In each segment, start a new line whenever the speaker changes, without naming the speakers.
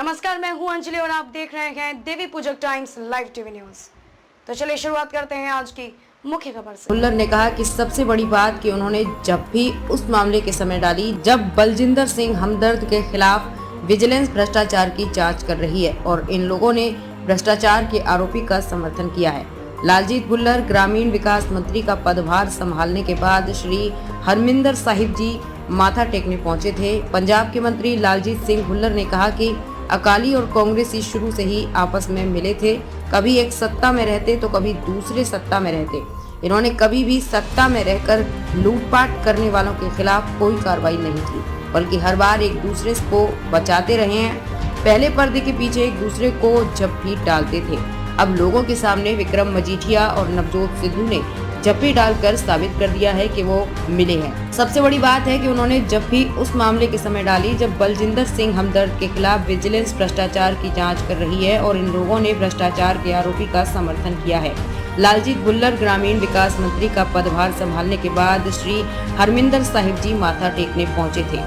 नमस्कार, मैं हूं अंजलि और आप देख रहे हैं देवी पूजक टाइम्स लाइव टीवी न्यूज। तो चलिए शुरुआत करते हैं आज की मुख्य खबर से।
भुल्लर ने कहा कि सबसे बड़ी बात कि उन्होंने जब भी उस मामले के समय डाली जब बलजिंदर सिंह हमदर्द के खिलाफ विजिलेंस भ्रष्टाचार की जांच कर रही है और इन लोगों ने भ्रष्टाचार के आरोपी का समर्थन किया है। लालजीत भुल्लर ग्रामीण विकास मंत्री का पदभार संभालने के बाद श्री हरमिंदर साहिब जी माथा टेकने पहुंचे थे। पंजाब के मंत्री लालजीत सिंह भुल्लर ने कहा कि अकाली और कांग्रेसी शुरू से ही आपस में मिले थे, कभी एक सत्ता में रहते तो कभी दूसरे सत्ता में रहते। इन्होंने कभी भी सत्ता में रहकर लूटपाट करने वालों के खिलाफ कोई कार्रवाई नहीं की, बल्कि हर बार एक दूसरे को बचाते रहे हैं। पहले पर्दे के पीछे एक दूसरे को जब भी डालते थे। अब लोगों के सामने विक्रम मजीठिया और नवजोत सिद्धू ने जप्पी डालकर साबित कर दिया है कि वो मिले हैं। सबसे बड़ी बात है कि उन्होंने जब भी उस मामले के समय डाली जब बलजिंदर सिंह हमदर्द के खिलाफ विजिलेंस भ्रष्टाचार की जांच कर रही है और इन लोगों ने भ्रष्टाचार के आरोपी का समर्थन किया है। लालजीत भुल्लर ग्रामीण विकास मंत्री का पदभार संभालने के बाद श्री हरमिंदर साहिब जी माथा टेकने पहुंचे थे।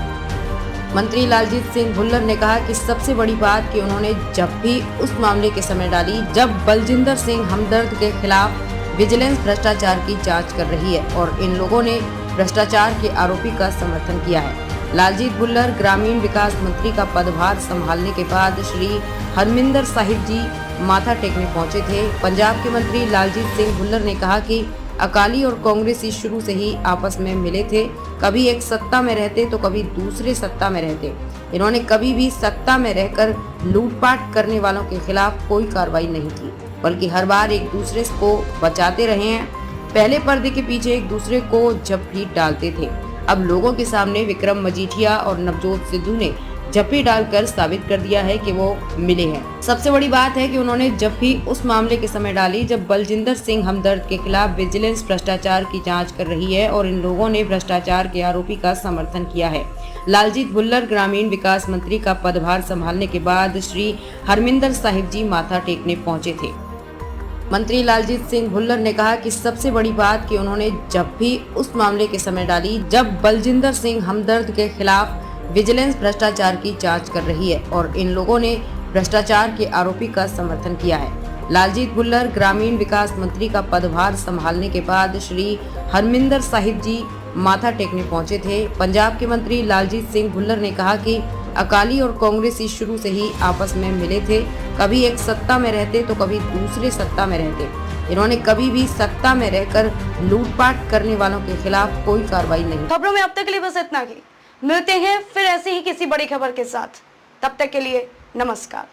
मंत्री लालजीत सिंह भुल्लर ने कहा कि सबसे बड़ी बात कि उन्होंने जब भी उस मामले के समय डाली जब बलजिंदर सिंह हमदर्द के खिलाफ विजिलेंस भ्रष्टाचार की जांच कर रही है और इन लोगों ने भ्रष्टाचार के आरोपी का समर्थन किया है। लालजीत भुल्लर ग्रामीण विकास मंत्री का पदभार संभालने के बाद श्री हरमिंदर साहिब जी माथा टेकने पहुंचे थे। पंजाब के मंत्री लालजीत सिंह भुल्लर ने कहा कि अकाली और कांग्रेसी शुरू से ही आपस में मिले थे, कभी एक सत्ता में रहते तो कभी दूसरे सत्ता में रहते। इन्होंने कभी भी सत्ता में रहकर लूटपाट करने वालों के खिलाफ कोई कार्रवाई नहीं की, बल्कि हर बार एक दूसरे को बचाते रहे हैं। पहले पर्दे के पीछे एक दूसरे को जब भी डालते थे। अब लोगों के सामने विक्रम मजीठिया और नवजोत सिद्धू ने जप्पी डालकर साबित कर दिया है कि वो मिले हैं। सबसे बड़ी बात है कि उन्होंने जब भी उस मामले के समय डाली जब बलजिंदर सिंह हमदर्द के खिलाफ विजिलेंस भ्रष्टाचार की जांच कर रही है और इन लोगों ने भ्रष्टाचार के आरोपी का समर्थन किया है। लालजीत भुल्लर ग्रामीण विकास मंत्री का पदभार संभालने के बाद श्री हरमिंदर साहिब जी माथा टेकने पहुंचे थे। मंत्री लालजीत सिंह भुल्लर ने कहा कि सबसे बड़ी बात कि उन्होंने जब भी उस मामले के समय डाली जब बलजिंदर सिंह हमदर्द के खिलाफ विजिलेंस भ्रष्टाचार की जांच कर रही है और इन लोगों ने भ्रष्टाचार के आरोपी का समर्थन किया है। लालजीत भुल्लर ग्रामीण विकास मंत्री का पदभार संभालने के बाद श्री हरमिंदर साहिब जी माथा टेकने पहुंचे थे। पंजाब के मंत्री लालजीत सिंह भुल्लर ने कहा कि अकाली और कांग्रेसी शुरू से ही आपस में मिले थे, कभी एक सत्ता में रहते तो कभी दूसरे सत्ता में रहते। इन्होंने कभी भी सत्ता में रहकर लूटपाट करने वालों के खिलाफ कोई कार्रवाई नहीं।
खबरों में अब तक के लिए बस इतना ही। मिलते हैं फिर ऐसी ही किसी बड़ी खबर के साथ। तब तक के लिए नमस्कार।